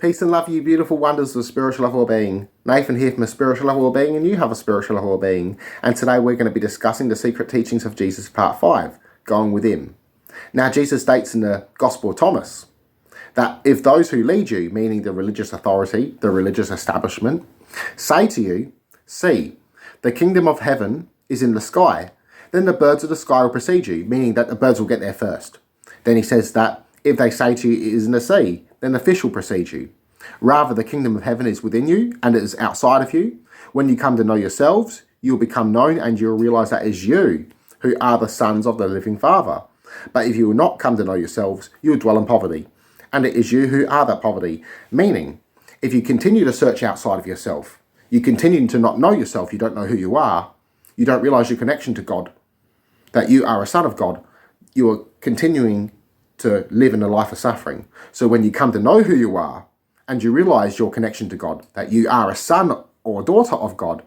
Peace and love, you beautiful wonders of spiritual level of being. Nathan here from a spiritual level of being, and you have a spiritual level of being. And today we're going to be discussing the secret teachings of Jesus, part 5, going within. Now, Jesus states in the Gospel of Thomas that if those who lead you, meaning the religious authority, the religious establishment, say to you, "See, the kingdom of heaven is in the sky," then the birds of the sky will precede you, meaning that the birds will get there first. Then he says that if they say to you, "It is in the sea," then the fish will precede you. Rather, the kingdom of heaven is within you and it is outside of you. When you come to know yourselves, you'll become known and you'll realize that it is you who are the sons of the living Father. But if you will not come to know yourselves, you will dwell in poverty. And it is you who are that poverty. Meaning, if you continue to search outside of yourself, you continue to not know yourself, you don't know who you are, you don't realize your connection to God, that you are a son of God, you are continuing to live in a life of suffering. So when you come to know who you are and you realize your connection to God, that you are a son or a daughter of God,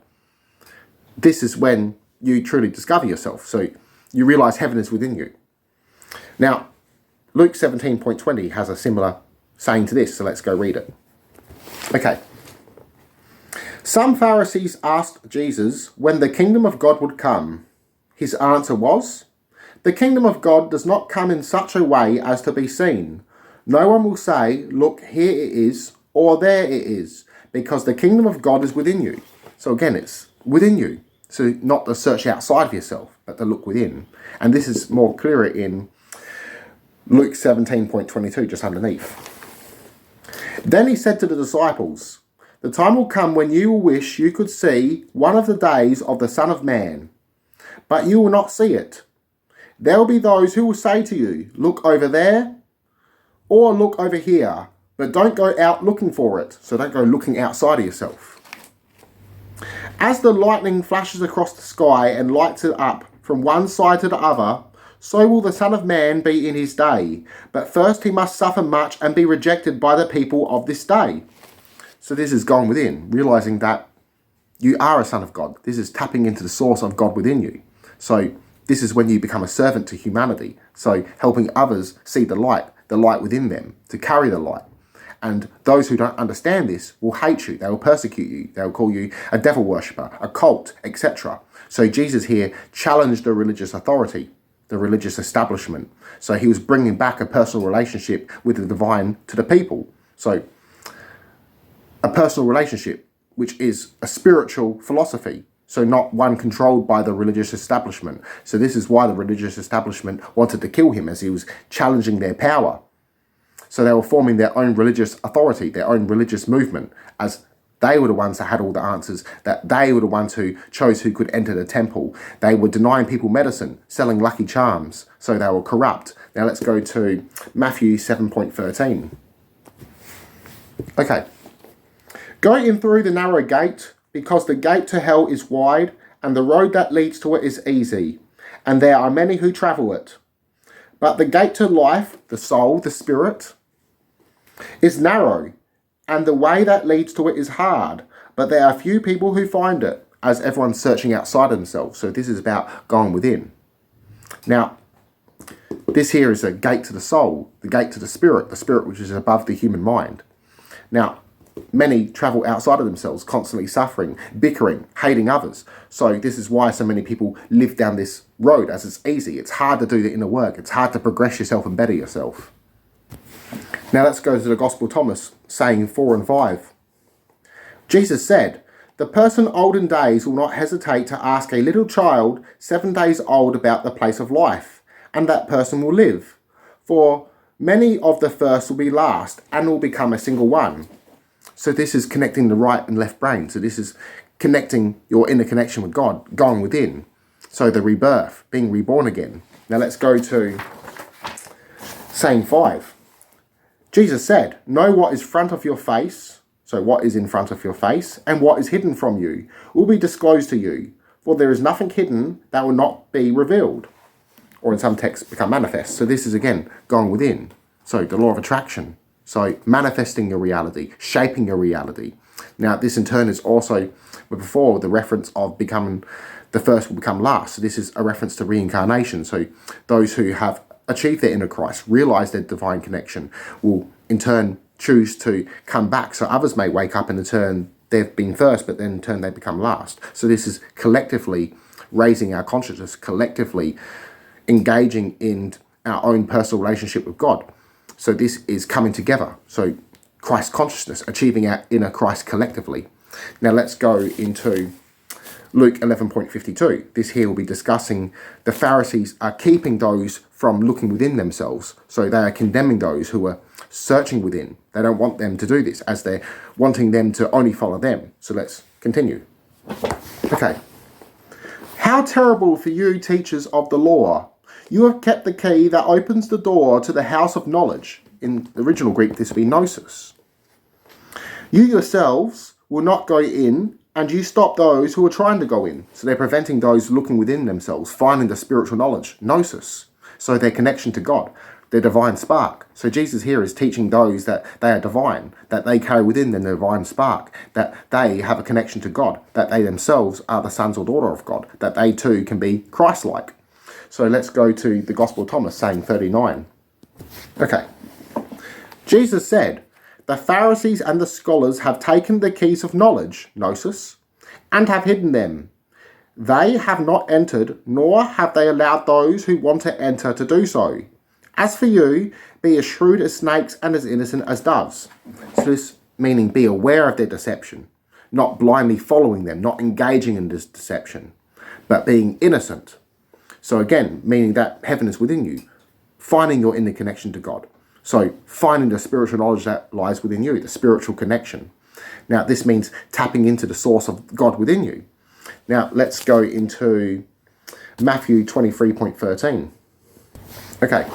this is when you truly discover yourself. So you realize heaven is within you. Now, Luke 17.20 has a similar saying to this, so let's go read it. Okay. Some Pharisees asked Jesus when the kingdom of God would come. His answer was, "The kingdom of God does not come in such a way as to be seen. No one will say, 'Look, here it is,' or 'there it is,' because the kingdom of God is within you." So again, it's within you. So not to search outside of yourself, but to look within. And this is more clearer in Luke 17.22, just underneath. Then he said to the disciples, "The time will come when you will wish you could see one of the days of the Son of Man, but you will not see it. There will be those who will say to you, 'Look over there,' or 'Look over here,' but don't go out looking for it." So don't go looking outside of yourself. "As the lightning flashes across the sky and lights it up from one side to the other, so will the Son of Man be in his day. But first he must suffer much and be rejected by the people of this day." So this is going within, realizing that you are a son of God. This is tapping into the source of God within you. So this is when you become a servant to humanity. So helping others see the light within them, to carry the light. And those who don't understand this will hate you. They will persecute you. They will call you a devil worshipper, a cult, etc. So Jesus here challenged the religious authority, the religious establishment. So he was bringing back a personal relationship with the divine to the people. So a personal relationship, which is a spiritual philosophy. So not one controlled by the religious establishment. So this is why the religious establishment wanted to kill him, as he was challenging their power. So they were forming their own religious authority, their own religious movement, as they were the ones that had all the answers, that they were the ones who chose who could enter the temple. They were denying people medicine, selling lucky charms. So they were corrupt. Now let's go to Matthew 7.13. Okay. "Go in through the narrow gate, because the gate to hell is wide, and the road that leads to it is easy, and there are many who travel it. But the gate to life," the soul, the spirit, "is narrow, and the way that leads to it is hard, but there are few people who find it," as everyone's searching outside of themselves. So this is about going within. Now, this here is a gate to the soul, the gate to the spirit which is above the human mind. Now, many travel outside of themselves, constantly suffering, bickering, hating others. So this is why so many people live down this road, as it's easy. It's hard to do the inner work. It's hard to progress yourself and better yourself. Now let's go to the Gospel of Thomas, saying 4 and 5. Jesus said, "The person old in days will not hesitate to ask a little child 7 days old about the place of life, and that person will live. For many of the first will be last, and will become a single one." So this is connecting the right and left brain. So this is connecting your inner connection with God, going within. So the rebirth, being reborn again. Now let's go to saying 5. Jesus said, "Know what is front of your face," so what is in front of your face, "and what is hidden from you will be disclosed to you. For there is nothing hidden that will not be revealed," or in some texts become manifest. So this is again going within. So the law of attraction. So manifesting your reality, shaping your reality. Now this in turn is also, before, the reference of becoming the first will become last. So this is a reference to reincarnation. So those who have achieved their inner Christ, realize their divine connection, will in turn choose to come back so others may wake up and in turn they've been first, but then in turn they become last. So this is collectively raising our consciousness, collectively engaging in our own personal relationship with God. So this is coming together. So Christ consciousness, achieving our inner Christ collectively. Now let's go into Luke 11.52. This here will be discussing the Pharisees are keeping those from looking within themselves. So they are condemning those who are searching within. They don't want them to do this, as they're wanting them to only follow them. So let's continue. Okay. How terrible for you, teachers of the law! You have kept the key that opens the door to the house of knowledge. In the original Greek, this would be gnosis. You yourselves will not go in, and you stop those who are trying to go in. So they're preventing those looking within themselves, finding the spiritual knowledge, gnosis. So their connection to God, their divine spark. So Jesus here is teaching those that they are divine, that they carry within them the divine spark, that they have a connection to God, that they themselves are the sons or daughter of God, that they too can be Christ-like. So let's go to the Gospel of Thomas, saying 39. Okay. Jesus said, the Pharisees and the scholars have taken the keys of knowledge, gnosis, and have hidden them. They have not entered, nor have they allowed those who want to enter to do so. As for you, be as shrewd as snakes and as innocent as doves. So this meaning be aware of their deception, not blindly following them, not engaging in this deception, but being innocent. So again, meaning that heaven is within you, finding your inner connection to God. So finding the spiritual knowledge that lies within you, the spiritual connection. Now this means tapping into the source of God within you. Now let's go into Matthew 23.13. Okay.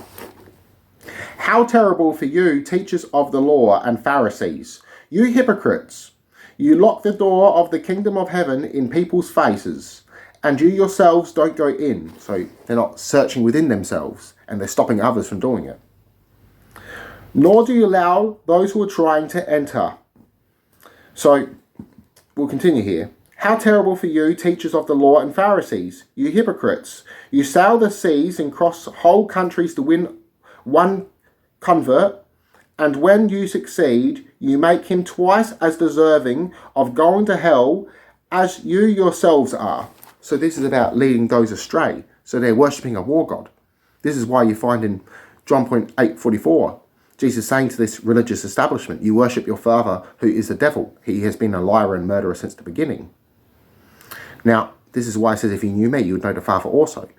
How terrible for you, teachers of the law and Pharisees, you hypocrites! You lock the door of the kingdom of heaven in people's faces, and you yourselves don't go in. So they're not searching within themselves, and they're stopping others from doing it. Nor do you allow those who are trying to enter. So we'll continue here. How terrible for you, teachers of the law and Pharisees, you hypocrites! You sail the seas and cross whole countries to win one convert, and when you succeed, you make him twice as deserving of going to hell as you yourselves are. So this is about leading those astray. So they're worshipping a war god. This is why you find in John 8:44, Jesus saying to this religious establishment, you worship your father who is the devil. He has been a liar and murderer since the beginning. Now, this is why it says if you knew me, you would know the Father also.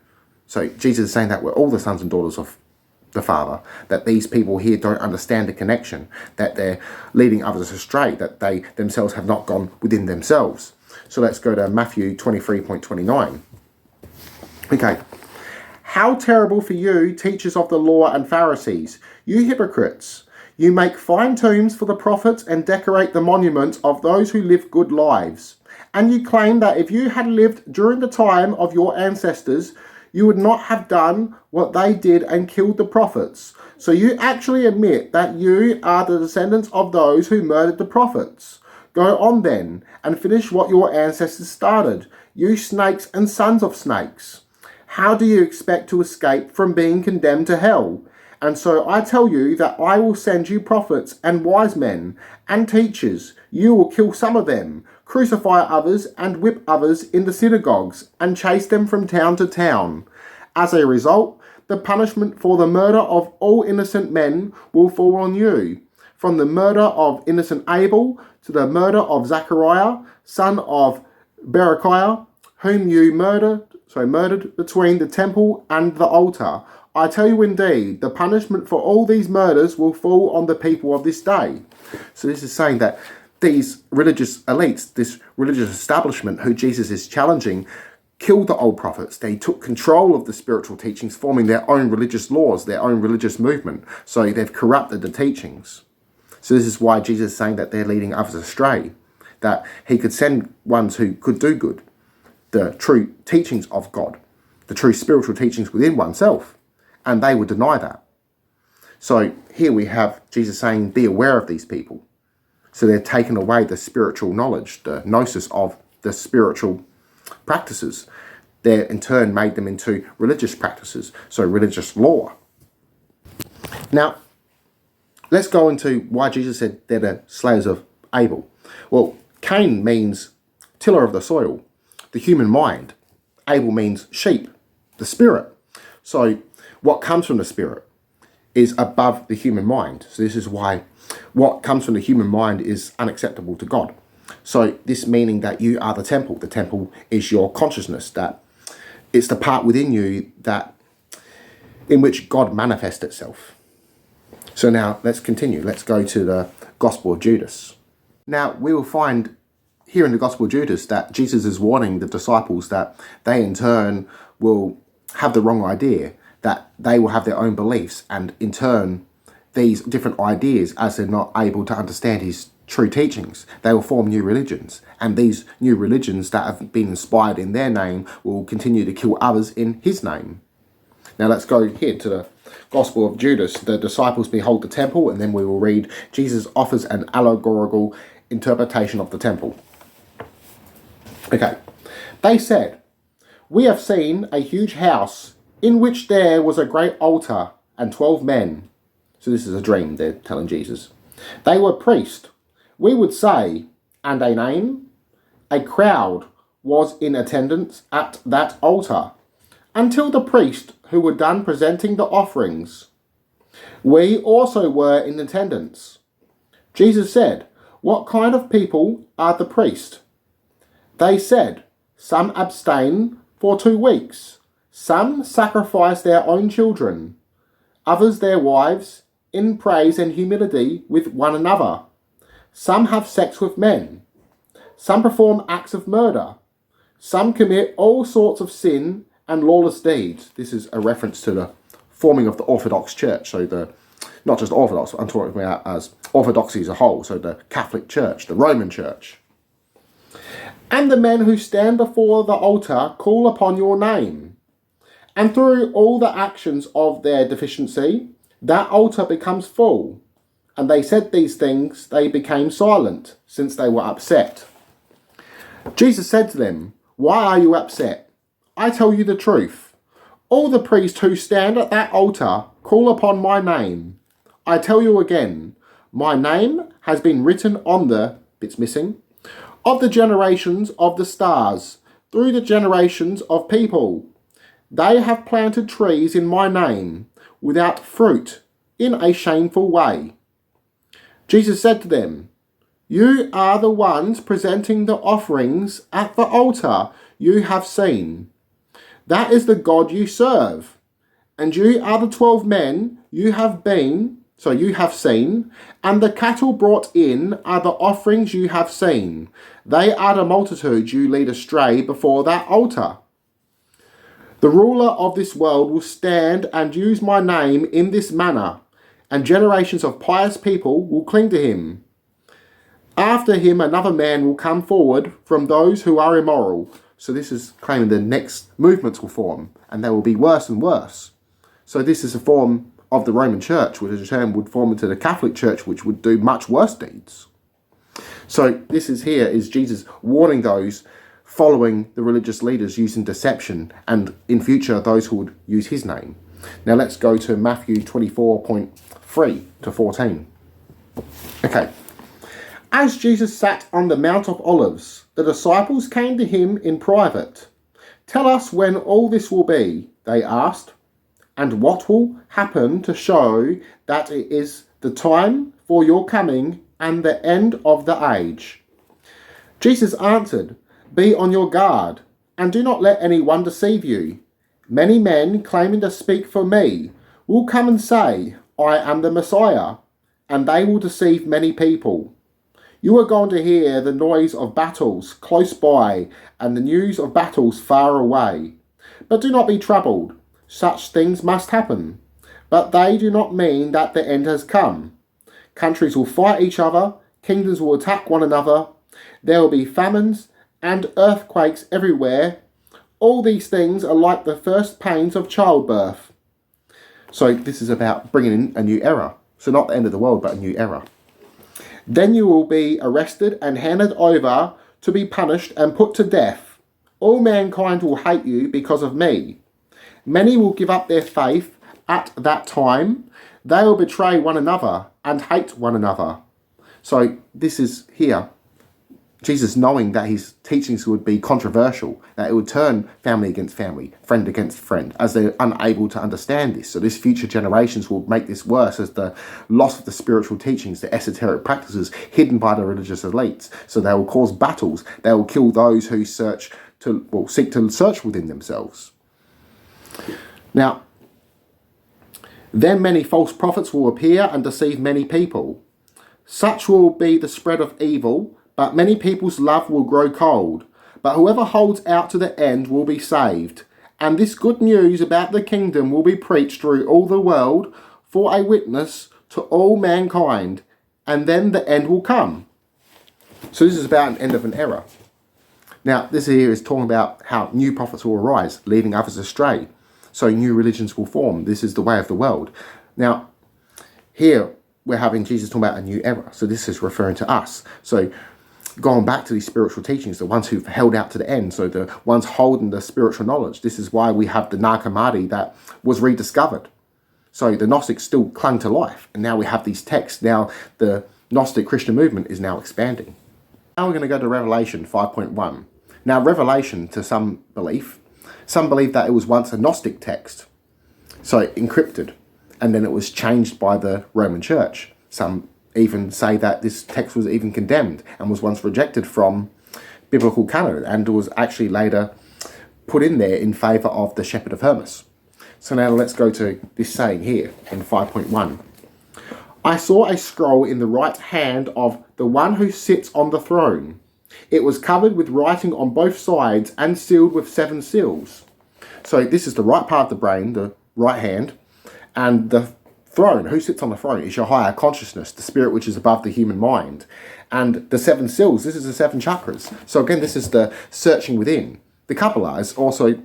So Jesus is saying that we're all the sons and daughters of the Father, that these people here don't understand the connection, that they're leading others astray, that they themselves have not gone within themselves. So let's go to Matthew 23.29. Okay. How terrible for you, teachers of the law and Pharisees, you hypocrites! You make fine tombs for the prophets and decorate the monuments of those who live good lives. And you claim that if you had lived during the time of your ancestors, you would not have done what they did and killed the prophets. So you actually admit that you are the descendants of those who murdered the prophets. Go on then and finish what your ancestors started, you snakes and sons of snakes. How do you expect to escape from being condemned to hell? And so I tell you that I will send you prophets and wise men and teachers. You will kill some of them, crucify others, and whip others in the synagogues, and chase them from town to town. As a result, the punishment for the murder of all innocent men will fall on you. From the murder of innocent Abel to the murder of Zachariah, son of Berechiah, whom you murdered between the temple and the altar. I tell you indeed, the punishment for all these murders will fall on the people of this day. So this is saying that these religious elites, this religious establishment who Jesus is challenging, killed the old prophets. They took control of the spiritual teachings, forming their own religious laws, their own religious movement. So they've corrupted the teachings. So this is why Jesus is saying that they're leading others astray, that he could send ones who could do good, the true teachings of God, the true spiritual teachings within oneself, and they would deny that. So here we have Jesus saying, be aware of these people. So they're taken away the spiritual knowledge, the gnosis of the spiritual practices. They in turn made them into religious practices, so religious law. Now, let's go into why Jesus said they're the slayers of Abel. Well, Cain means tiller of the soil, the human mind. Abel means sheep, the spirit. So what comes from the spirit is above the human mind. So this is why what comes from the human mind is unacceptable to God. So this meaning that you are the temple. The temple is your consciousness, that it's the part within you that in which God manifests itself. So now let's continue. Let's go to the Gospel of Judas. Now we will find here in the Gospel of Judas that Jesus is warning the disciples that they in turn will have the wrong idea, that they will have their own beliefs, and in turn these different ideas, as they're not able to understand his true teachings, they will form new religions, and these new religions that have been inspired in their name will continue to kill others in his name. Now let's go here to the Gospel of Judas. The disciples behold the temple, and then we will read Jesus offers an allegorical interpretation of the temple. Okay, they said, "We have seen a huge house in which there was a great altar and 12 men." So this is a dream they're telling Jesus. "They were priests. We would say, and a name?" A crowd was in attendance at that altar until the priest who were done presenting the offerings. We also were in attendance. Jesus said, "What kind of people are the priests?" They said, "Some abstain for 2 weeks. Some sacrifice their own children, others their wives, in praise and humility with one another. Some have sex with men. Some perform acts of murder. Some commit all sorts of sin and lawless deeds." This is a reference to the forming of the Orthodox Church. So not just Orthodox, I'm talking about as Orthodoxy as a whole. So the Catholic Church, the Roman Church. "And the men who stand before the altar call upon your name. And through all the actions of their deficiency, that altar becomes full." And they said these things, they became silent, since they were upset. Jesus said to them, "Why are you upset? I tell you the truth. All the priests who stand at that altar call upon my name. I tell you again, my name has been written on the," bits missing, "of the generations of the stars, through the generations of people. They have planted trees in my name, without fruit, in a shameful way." Jesus said to them, "You are the ones presenting the offerings at the altar you have seen. That is the God you serve. And you are the 12 men you have seen, and the cattle brought in are the offerings you have seen. They are the multitude you lead astray before that altar. The ruler of this world will stand and use my name in this manner, and generations of pious people will cling to him. After him, another man will come forward from those who are immoral." So this is claiming the next movements will form, and they will be worse and worse. So this is a form of the Roman Church, which in turn would form into the Catholic Church, which would do much worse deeds. So this is Jesus warning those following the religious leaders using deception, and in future those who would use his name. Now let's go to Matthew 24:3 to 14. Okay. "As Jesus sat on the Mount of Olives, the disciples came to him in private. 'Tell us when all this will be,' they asked, 'and what will happen to show that it is the time for your coming and the end of the age?' Jesus answered, 'Be on your guard, and do not let anyone deceive you. Many men claiming to speak for me will come and say, I am the Messiah, and they will deceive many people. You are going to hear the noise of battles close by and the news of battles far away. But do not be troubled. Such things must happen. But they do not mean that the end has come. Countries will fight each other. Kingdoms will attack one another. There will be famines and earthquakes everywhere. All these things are like the first pains of childbirth." So this is about bringing in a new era. So not the end of the world, but a new era. "Then you will be arrested and handed over to be punished and put to death. All mankind will hate you because of me. Many will give up their faith at that time, they will betray one another and hate one another. So this is here, Jesus knowing that his teachings would be controversial, that it would turn family against family, friend against friend, as they're unable to understand this. So these future generations will make this worse as the loss of the spiritual teachings, the esoteric practices hidden by the religious elites. So they will cause battles. They will kill those who seek to search within themselves. Now, then many false prophets will appear and deceive many people. Such will be the spread of evil, but many people's love will grow cold. But whoever holds out to the end will be saved. And this good news about the kingdom will be preached through all the world for a witness to all mankind. And then the end will come. So this is about an end of an era. Now, this here is talking about how new prophets will arise, leading others astray. So new religions will form. This is the way of the world. Now, here we're having Jesus talking about a new era. So this is referring to us. So going back to these spiritual teachings, the ones who've held out to the end, so the ones holding the spiritual knowledge. This is why we have the Nag Hammadi that was rediscovered. So the Gnostics still clung to life. And now we have these texts. Now the Gnostic Christian movement is now expanding. Now we're going to go to Revelation 5.1. Now Revelation, to some believe that it was once a Gnostic text. So encrypted. And then it was changed by the Roman Church. Some even say that this text was even condemned and was once rejected from biblical canon and was actually later put in there in favour of the Shepherd of Hermas. So now let's go to this saying here in 5.1. I saw a scroll in the right hand of the one who sits on the throne. It was covered with writing on both sides and sealed with 7 seals. So this is the right part of the brain, the right hand, and the throne. Who sits on the throne is your higher consciousness, the spirit which is above the human mind. And the 7 seals, this is the 7 chakras. So again, this is the searching within. The Kabbalah is also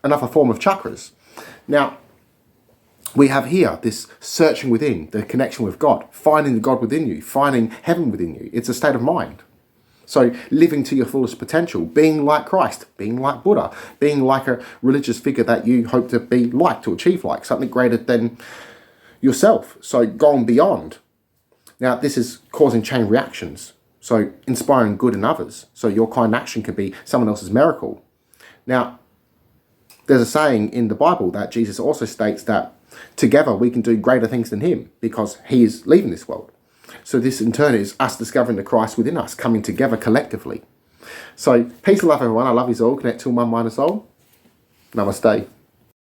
another form of chakras. Now, we have here this searching within, the connection with God, finding the God within you, finding heaven within you. It's a state of mind. So living to your fullest potential, being like Christ, being like Buddha, being like a religious figure that you hope to be like, to achieve like, something greater than yourself. So going beyond. Now this is causing chain reactions. So inspiring good in others. So your kind action could be someone else's miracle. Now there's a saying in the Bible that Jesus also states that together we can do greater things than him because he is leaving this world. So this in turn is us discovering the Christ within us, coming together collectively. So peace and love everyone. I love you all. Connect to one mind and soul. Namaste.